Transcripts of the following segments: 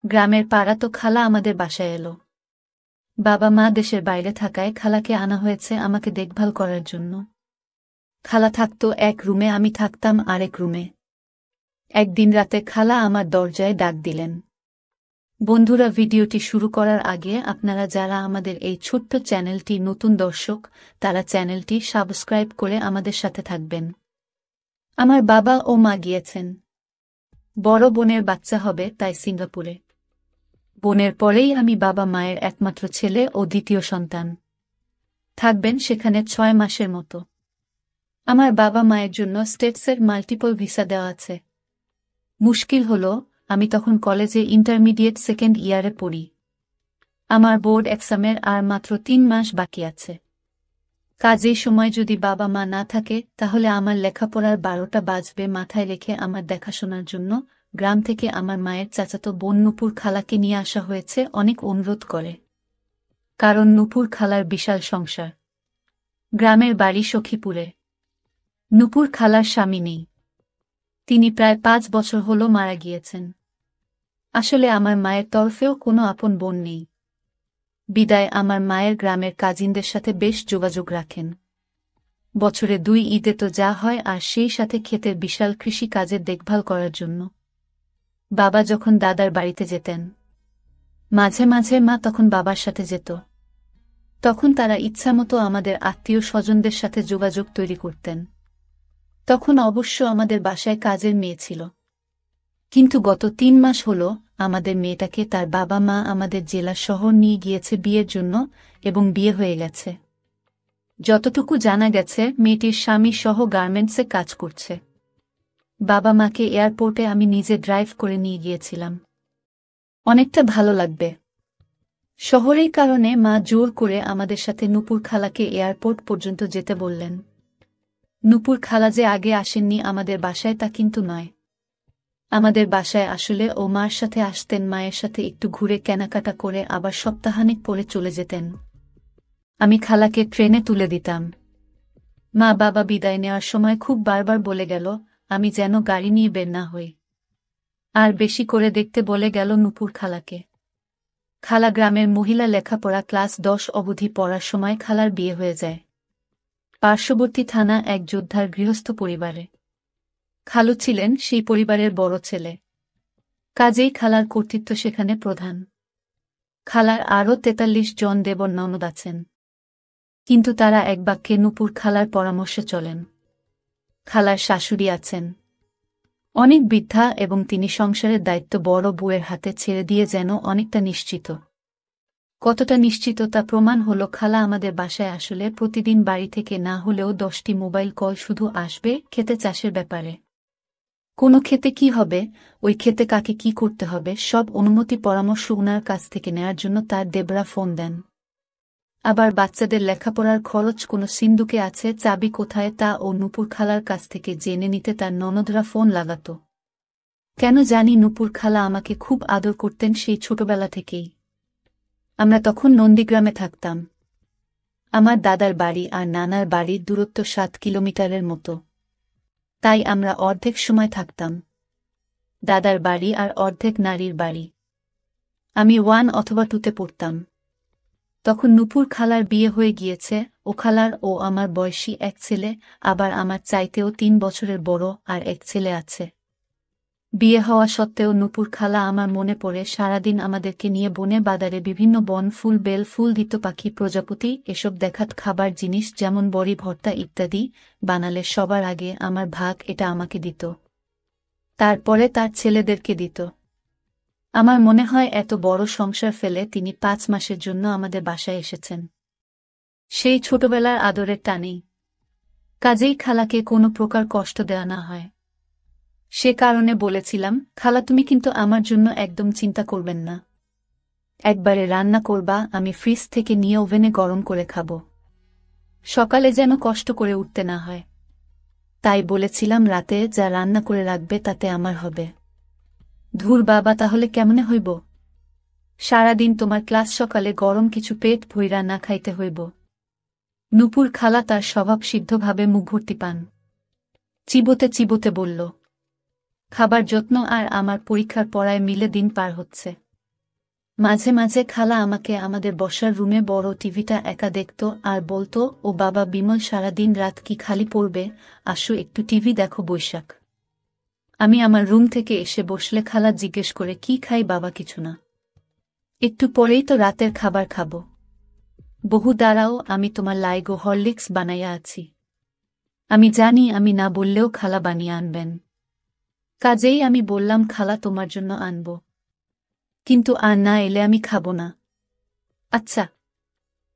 গ্রামের পাড়া তো খালা আমাদের বাসায় এলো। বাবা মা দেশের বাইরে থাকায় খালাকে আনা হয়েছে আমাকে দেখভাল করার জন্য। খালা থাকতো এক রুমে, আমি থাকতাম আরেক রুমে। একদিন রাতে খালা আমার দরজায় ডাক দিলেন। বন্ধুরা, ভিডিওটি শুরু করার আগে আপনারা যারা আমাদের এই ছোট্ট চ্যানেলটি নতুন দর্শক, তারা চ্যানেলটি সাবস্ক্রাইব করে আমাদের সাথে থাকবেন। আমার বাবা ও মা গিয়েছেন। বড় বোনের বাচ্চা হবে তাই সিঙ্গাপুরে। বোনের পরেই আমি বাবা মায়ের একমাত্র ছেলে ও দ্বিতীয় সন্তান। থাকবেন সেখানে 6 মাসের মতো। আমার বাবা মায়ের জন্য স্টেটসের মাল্টিপল ভিসা দেওয়া আছে। মুশকিল হলো, আমি তখন কলেজে ইন্টারমিডিয়েট সেকেন্ড ইয়ারে পড়ি। আমার বোর্ড এক্সামের আর মাত্র 3 মাস বাকি আছে। কাজেই সময় যদি বাবা মা না থাকে তাহলে আমার লেখাপড়ার 12টা বাজবে। মাথায় রেখে আমার দেখাশোনার জন্য গ্রাম থেকে আমার মায়ের চাচাতো বোন নূপুর খালাকে নিয়ে আসা হয়েছে। অনেক অনুরোধ করে, কারণ নূপুর খালার বিশাল সংসার। গ্রামের বাড়ি সখীপুরে। নূপুর খালার স্বামী নেই, তিনি প্রায় 5 বছর হলো মারা গিয়েছেন। আসলে আমার মায়ের তরফেও কোনো আপন বোন নেই। বিদায় আমার মায়ের গ্রামের কাজিনদের সাথে বেশ যোগাযোগ রাখেন। বছরে 2 ঈদে তো যা হয়, আর সেই সাথে ক্ষেতের বিশাল কৃষি কাজের দেখভাল করার জন্য। বাবা যখন দাদার বাড়িতে যেতেন, মাঝে মাঝে মা তখন বাবার সাথে যেত। তখন তারা ইচ্ছামতো আমাদের আত্মীয় স্বজনদের সাথে যোগাযোগ তৈরি করতেন। তখন অবশ্য আমাদের বাসায় কাজের মেয়ে ছিল, কিন্তু গত 3 মাস হলো আমাদের মেয়েটাকে তার বাবা মা আমাদের জেলা শহর নিয়ে গিয়েছে বিয়ের জন্য, এবং বিয়ে হয়ে গেছে। যতটুকু জানা গেছে, মেয়েটির স্বামী সহ গার্মেন্টসে কাজ করছে। বাবা মাকে এয়ারপোর্টে আমি নিজে ড্রাইভ করে নিয়ে গিয়েছিলাম। অনেকটা ভালো লাগবে শহরের কারণে মা জোর করে আমাদের সাথে নূপুর খালাকে এয়ারপোর্ট পর্যন্ত যেতে বললেন। নূপুর খালা যে আগে আসেননি আমাদের বাসায় তা কিন্তু নয়। আমাদের বাসায় আসলে ও মার সাথে আসতেন, মায়ের সাথে একটু ঘুরে কেনাকাটা করে আবার সপ্তাহানিক পরে চলে যেতেন। আমি খালাকে ট্রেনে তুলে দিতাম। মা বাবা বিদায় নেওয়ার সময় খুব বারবার বলে গেল আমি যেন গাড়ি নিয়ে বের না হই। আর বেশি করে দেখতে বলে গেল নূপুর খালাকে। খালা গ্রামের মহিলা, লেখাপড়া ক্লাস 10 অবধি পড়ার সময় খালার বিয়ে হয়ে যায় পার্শ্ববর্তী থানা এক যোদ্ধার গৃহস্থ পরিবারে। খালু ছিলেন সেই পরিবারের বড় ছেলে, কাজেই খালার কর্তৃত্ব সেখানে প্রধান। খালার আরও 43 জন দেবর ননদ আছেন, কিন্তু তারা এক বাক্যে নূপুর খালার পরামর্শে চলেন। খালার শাশুড়ি আছেন অনেক বৃদ্ধা, এবং তিনি সংসারের দায়িত্ব বড় বউয়ের হাতে ছেড়ে দিয়ে যেন অনেকটা নিশ্চিত। কতটা নিশ্চিত তা প্রমাণ হলো, খালা আমাদের বাসায় আসলে প্রতিদিন বাড়ি থেকে না হলেও 10টি মোবাইল কল শুধু আসবে ক্ষেতে চাষের ব্যাপারে। কোনো ক্ষেতে কি হবে, ওই ক্ষেতে কাকে কি করতে হবে, সব অনুমতি পরামর্শ উনার কাছ থেকে নেয়ার জন্য তার দেবরা ফোন দেন। আবার বাচ্চাদের লেখাপড়ার খরচ কোনো সিন্দুকে আছে, চাবি কোথায় তা ও নূপুর খালার কাছ থেকে জেনে নিতে তার ননদরা ফোন লাগাত। কেন জানি নূপুর খালা আমাকে খুব আদর করতেন সেই ছোটবেলা থেকেই। আমরা তখন নন্দীগ্রামে থাকতাম। আমার দাদার বাড়ি আর নানার বাড়ির দূরত্ব 7 কিলোমিটারের মতো, তাই আমরা অর্ধেক সময় থাকতাম দাদার বাড়ি আর অর্ধেক নারীর বাড়ি। আমি 1 অথবা 2তে পড়তাম। তখন নূপুর খালার বিয়ে হয়ে গিয়েছে। ও খালার ও আমার বয়সী এক ছেলে, আবার আমার চাইতেও 3 বছরের বড় আর এক ছেলে আছে। বিয়ে হওয়া সত্ত্বেও নূপুর খালা আমার মনে পড়ে সারাদিন আমাদেরকে নিয়ে বনে বাদারে বিভিন্ন বন ফুল, বেল ফুল দিত, পাখি, প্রজাপতি এসব দেখাত। খাবার জিনিস যেমন বড়ি ভর্তা ইত্যাদি বানালে সবার আগে আমার ভাগ, এটা আমাকে দিত, তারপরে তার ছেলেদেরকে দিত। আমার মনে হয় এত বড় সংসার ফেলে তিনি 5 মাসের জন্য আমাদের বাসায় এসেছেন, সেই ছোটবেলার আদরের টানেই। কাজেই খালাকে কোনো প্রকার কষ্ট দেওয়া না হয়, সে কারণে বলেছিলাম, খালা তুমি কিন্তু আমার জন্য একদম চিন্তা করবেন না। একবারে রান্না করবা, আমি ফ্রিজ থেকে নিয়ে ওভেনে গরম করে খাব, সকালে যেন কষ্ট করে উঠতে না হয়। তাই বলেছিলাম রাতে যা রান্না করে রাখবে তাতে আমার হবে। ধুর বাবা, তাহলে কেমনে হইব? সারাদিন তোমার ক্লাস, সকালে গরম কিছু পেট ভইরা না খাইতে হইব। নূপুর খালা তার স্বভাব সিদ্ধভাবে মুখ ভর্তি পান চিবোতে চিবোতে বলল, খাবার যত্ন আর আমার পরীক্ষার পড়ায় মিলে দিন পার হচ্ছে। মাঝে মাঝে খালা আমাকে আমাদের বসার রুমে বড় টিভিটা একা দেখত আর বলতো, ও বাবা বিমল সারাদিন রাত কি খালি পড়বে, আসো একটু টিভি দেখো বৈশাখ। আমি আমার রুম থেকে এসে বসলে খালা জিজ্ঞেস করে, কি খাই বাবা? কিছু না, একটু পরেই তো রাতের খাবার খাবো। বহু দাঁড়াও, আমি তোমার লাইগো হরলিক্স বানাইয়া আছি। আমি জানি আমি না বললেও খালা বানিয়ে আনবেন, কাজেই আমি বললাম, খালা তোমার জন্য আনব, কিন্তু আর না এলে আমি খাবো না। আচ্ছা।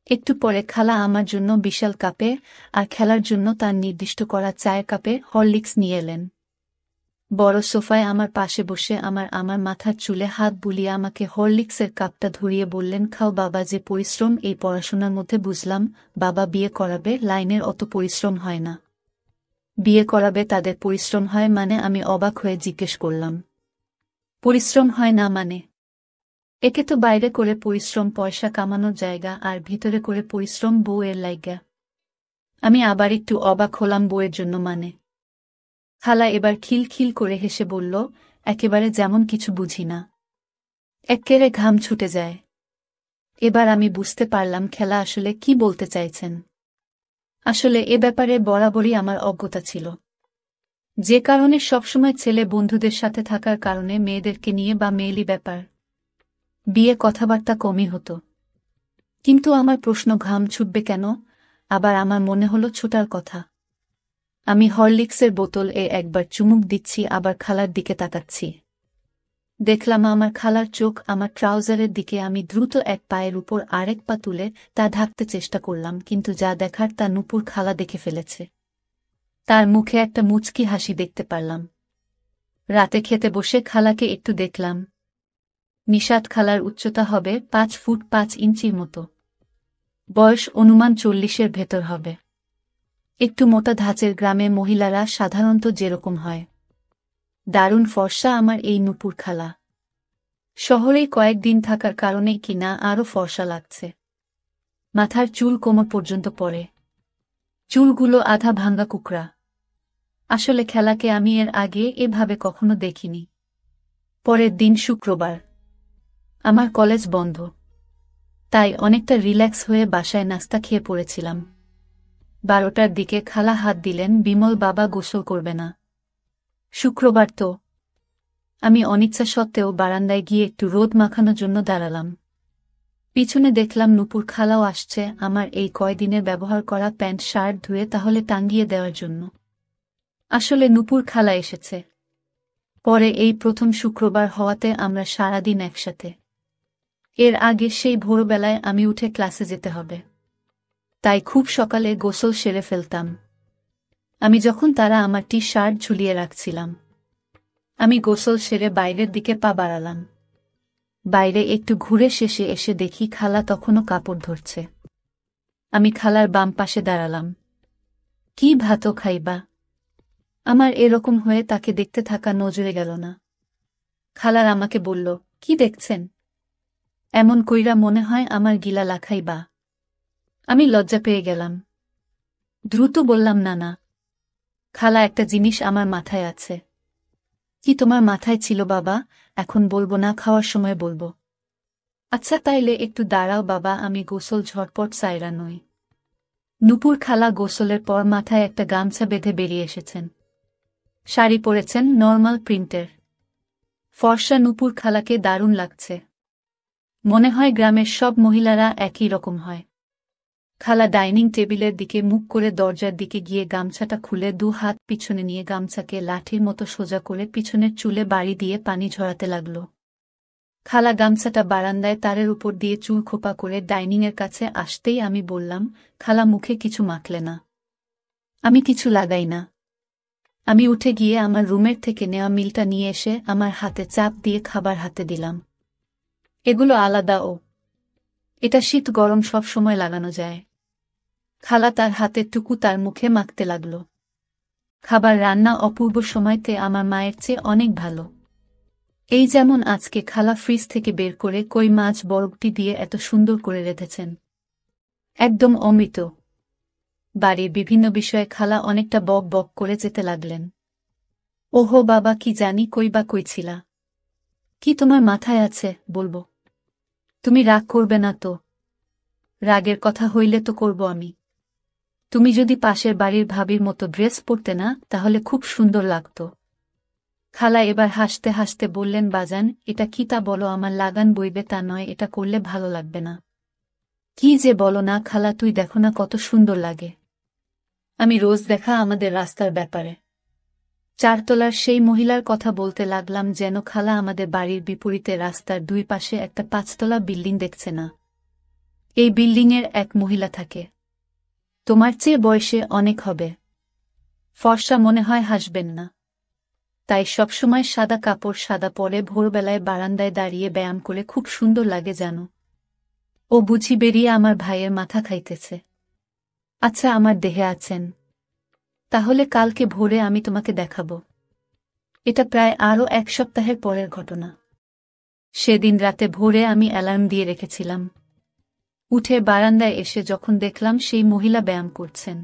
একটু পরে খালা আমার জন্য বিশাল কাপে আর খেলার জন্য তার নির্দিষ্ট করা চায়ের কাপে হরলিক্স নিয়ে এলেন। বড় সোফায় আমার পাশে বসে আমার মাথার চুলে হাত বুলিয়ে আমাকে হরলিক্সের কাপটা ধরিয়ে বললেন, খাও বাবা, যে পরিশ্রম এই পড়াশোনার মধ্যে বুঝলাম। বাবা বিয়ে করাবে, লাইনের অত পরিশ্রম হয় না। বিয়ে করাবে, তাদের পরিশ্রম হয় মানে? আমি অবাক হয়ে জিজ্ঞেস করলাম, পরিশ্রম হয় না মানে? একে তো বাইরে করে পরিশ্রম পয়সা কামানোর জায়গা, আর ভিতরে করে পরিশ্রম বউয়ের লাইগা। আমি আবার একটু অবাক হলাম, বউয়ের জন্য মানে? খালা এবার খিলখিল করে হেসে বলল, একেবারে যেমন কিছু বুঝি না। এক্কেরে ঘাম ছুটে যায়। এবার আমি বুঝতে পারলাম খেলা আসলে কি বলতে চাইছেন। আসলে এ ব্যাপারে বরাবরই আমার অজ্ঞতা ছিল, যে কারণে সবসময় ছেলে বন্ধুদের সাথে থাকার কারণে মেয়েদেরকে নিয়ে বা মেয়েলি ব্যাপার বিয়ে কথাবার্তা কমই হতো। কিন্তু আমার প্রশ্ন, ঘাম ছুটবে কেন? আবার আমার মনে হলো ছোটার কথা। আমি হরলিক্সের বোতল একবার চুমুক দিচ্ছি, আবার খালার দিকে তাকাচ্ছি। দেখলাম আমার খালার চোখ আমার ট্রাউজারের দিকে। আমি দ্রুত এক পায়ের উপর আরেক পা তুলে তা ঢাকতে চেষ্টা করলাম, কিন্তু যা দেখার তা নূপুর খালা দেখে ফেলেছে। তার মুখে একটা মুচকি হাসি দেখতে পারলাম। রাতে খেতে বসে খালাকে একটু দেখলাম। নিশাত খালার উচ্চতা হবে 5 ফুট 5 ইঞ্চির মতো, বয়স অনুমান 40-এর ভেতর হবে। একটু মোটা ধাঁচের, গ্রামে মহিলারা সাধারণত যেরকম হয়। দারুণ ফর্সা আমার এই নূপুর খালা। শহরেই কয়েকদিন থাকার কারণেই কিনা আরও ফর্সা লাগছে। মাথার চুল কোমর পর্যন্ত পড়ে, চুলগুলো আধা ভাঙ্গা কুকড়া। আসলে খেলাকে আমি এর আগে এভাবে কখনো দেখিনি। পরের দিন শুক্রবার, আমার কলেজ বন্ধ, তাই অনেকটা রিল্যাক্স হয়ে বাসায় নাস্তা খেয়ে পড়েছিলাম। 12টার দিকে খালা হাত দিলেন, বিমল বাবা গোসল করবে না? শুক্রবার তো। আমি অনিচ্ছা সত্ত্বেও বারান্দায় গিয়ে একটু রোদ মাখানোর জন্য দাঁড়ালাম। পিছনে দেখলাম নূপুর খালাও আসছে আমার এই কয়দিনের ব্যবহার করা প্যান্ট শার্ট ধুয়ে তাহলে টাঙ্গিয়ে দেওয়ার জন্য। আসলে নূপুর খালা এসেছে পরে, এই প্রথম শুক্রবার হওয়াতে আমরা সারাদিন একসাথে। এর আগে সেই ভোরবেলায় আমি উঠে ক্লাসে যেতে হবে, তাই খুব সকালে গোসল সেরে ফেলতাম। আমি যখন তারা আমার টি শার্ট ঝুলিয়ে রাখছিলাম, আমি গোসল সেরে বাইরের দিকে পা বাড়ালাম। বাইরে একটু ঘুরে শেষে এসে দেখি খালা তখনও কাপড় ধরছে। আমি খালার বাম পাশে দাঁড়ালাম। কি ভাত খাইবা? আমার এরকম হয়ে তাকে দেখতে থাকা নজরে গেল না। খালার আমাকে বলল, কি দেখছেন? এমন কইরা মনে হয় আমার গিলা লাখাইবা। আমি লজ্জা পেয়ে গেলাম, দ্রুত বললাম, না না খালা, একটা জিনিস আমার মাথায় আছে। কি তোমার মাথায় ছিল বাবা? এখন বলবো না, খাওয়ার সময় বলবো। আচ্ছা তাইলে একটু দাঁড়াও বাবা, আমি গোসল ঝটপট সাইরা নই। নূপুর খালা গোসলের পর মাথায় একটা গামছা বেঁধে বেরিয়ে এসেছেন। শাড়ি পরেছেন, নর্মাল প্রিন্টের। ফর্সা নূপুর খালাকে দারুণ লাগছে। মনে হয় গ্রামের সব মহিলারা একই রকম হয়। খালা ডাইনিং টেবিলের দিকে মুখ করে দরজার দিকে গিয়ে গামছাটা খুলে 2 হাত পিছনে নিয়ে গামছাকে লাঠির মতো সোজা করে পিছনের চুলে বাড়ি দিয়ে পানি ঝরাতে লাগল। খালা গামছাটা বারান্দায় তারের উপর দিয়ে চুল খোপা করে ডাইনিংয়ের কাছে আসতেই আমি বললাম, খালা মুখে কিছু মাখলে না? আমি কিছু লাগাই না। আমি উঠে গিয়ে আমার রুমের থেকে নেওয়া মিলটা নিয়ে এসে আমার হাতে চাপ দিয়ে খাবার হাতে দিলাম। এগুলো আলাদা, এটা শীত গরম সব সময় লাগানো যায়। খালা তার হাতের টুকু তার মুখে মাখতে লাগল। খাবার রান্না অপূর্ব সময়তে আমার মায়ের চেয়ে অনেক ভালো। এই যেমন আজকে খালা ফ্রিজ থেকে বের করে কই মাছ বরফটি দিয়ে এত সুন্দর করে রেঁধেছেন, একদম অমৃত। বাড়ির বিভিন্ন বিষয়ে খালা অনেকটা বক বক করে যেতে লাগলেন। ওহো বাবা, কি জানি কই বা কইছিলা? কি তোমার মাথায় আছে বলবো? তুমি রাগ করবে না তো? রাগের কথা হইলে তো করব আমি। তুমি যদি পাশের বাড়ির ভাবির মতো ড্রেস পরতে না তাহলে খুব সুন্দর লাগত। খালা এবার হাসতে হাসতে বললেন, বাজান, এটা কি তা বলো, আমার লাগান বইবে তা নয়, এটা করলে ভালো লাগবে না। কি যে বলো না খালা, তুই দেখো না কত সুন্দর লাগে। আমি রোজ দেখা আমাদের রাস্তার ব্যাপারে চারতলার সেই মহিলার কথা বলতে লাগলাম, যেন খালা আমাদের বাড়ির বিপরীতে রাস্তার দুই পাশে একটা 5তলা বিল্ডিং দেখছে না। এই বিল্ডিংয়ের এক মহিলা থাকে, তোমার চেয়ে বয়সে অনেক হবে, ফর্সা, মনে হয় হাসবেন না। তাই সবসময় সাদা কাপড় সাদা পরে ভোরবেলায় বারান্দায় দাঁড়িয়ে ব্যায়াম করে খুব সুন্দর লাগে জানো। ও বুঝি বেরিয়ে আমার ভাইয়ের মাথা খাইতেছে। আচ্ছা, আমার দেহে আছেন? তাহলে কালকে ভোরে আমি তোমাকে দেখাব। এটা প্রায় আরও 1 সপ্তাহের পরের ঘটনা। সেদিন রাতে ভোরে আমি অ্যালার্ম দিয়ে রেখেছিলাম। উঠে বারান্দায় এসে যখন দেখলাম সেই মহিলা ব্যায়াম করছেন,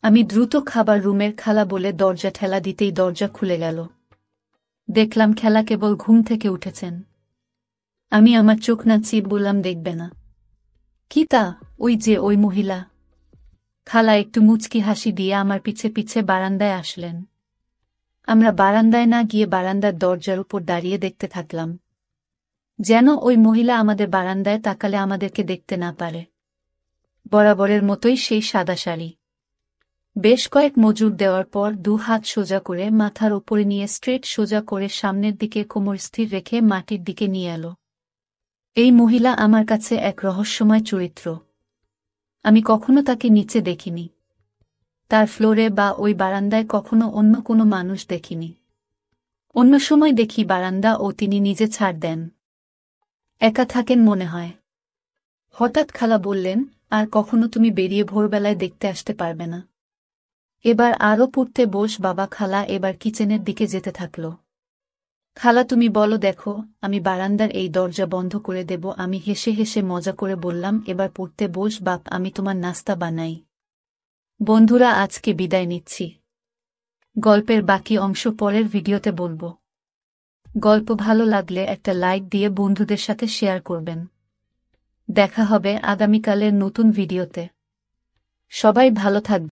আমি দ্রুত খাবার রুমের খালা বলে দরজা ঠেলা দিতেই দরজা খুলে গেল। দেখলাম খেলা কেবল ঘুম থেকে উঠেছেন। আমি আমার চোখ নাচিয়ে বললাম, দেখবে না? কি তা? ওই যে ওই মহিলা। খালা একটু মুচকি হাসি দিয়ে আমার পিছে পিছে বারান্দায় আসলেন। আমরা বারান্দায় না গিয়ে বারান্দার দরজার উপর দাঁড়িয়ে দেখতে থাকলাম, যেন ওই মহিলা আমাদের বারান্দায় তাকালে আমাদেরকে দেখতে না পারে। বরাবরের মতোই সেই সাদা শাড়ি। বেশ কয়েক মজুর দেওয়ার পর 2 হাত সোজা করে মাথার ওপরে নিয়ে স্ট্রেট সোজা করে সামনের দিকে কোমর স্থির রেখে মাটির দিকে নিয়ে এলো। এই মহিলা আমার কাছে এক রহস্যময় চরিত্র। আমি কখনো তাকে নিচে দেখিনি, তার ফ্লোরে বা ওই বারান্দায় কখনো অন্য কোনো মানুষ দেখিনি। অন্য সময় দেখি বারান্দা ও তিনি নিজে ছাড় দেন, একা থাকেন মনে হয়। হঠাৎ খালা বললেন, আর কখনো তুমি বেরিয়ে ভোরবেলায় দেখতে আসতে পারবে না। এবার আরও পড়তে বস বাবা। খালা এবার কিচেনের দিকে যেতে থাকল। খালা, তুমি বলো, দেখো আমি বারান্দার এই দরজা বন্ধ করে দেব। আমি হেসে হেসে মজা করে বললাম, এবার পড়তে বস বাপ, আমি তোমার নাস্তা বানাই। বন্ধুরা, আজকে বিদায় নিচ্ছি। গল্পের বাকি অংশ পরের ভিডিওতে বলবো। গল্প ভালো লাগলে একটা লাইক দিয়ে বন্ধুদের সাথে শেয়ার করবেন। দেখা হবে আগামীকালের নতুন ভিডিওতে। সবাই ভালো থাকবে।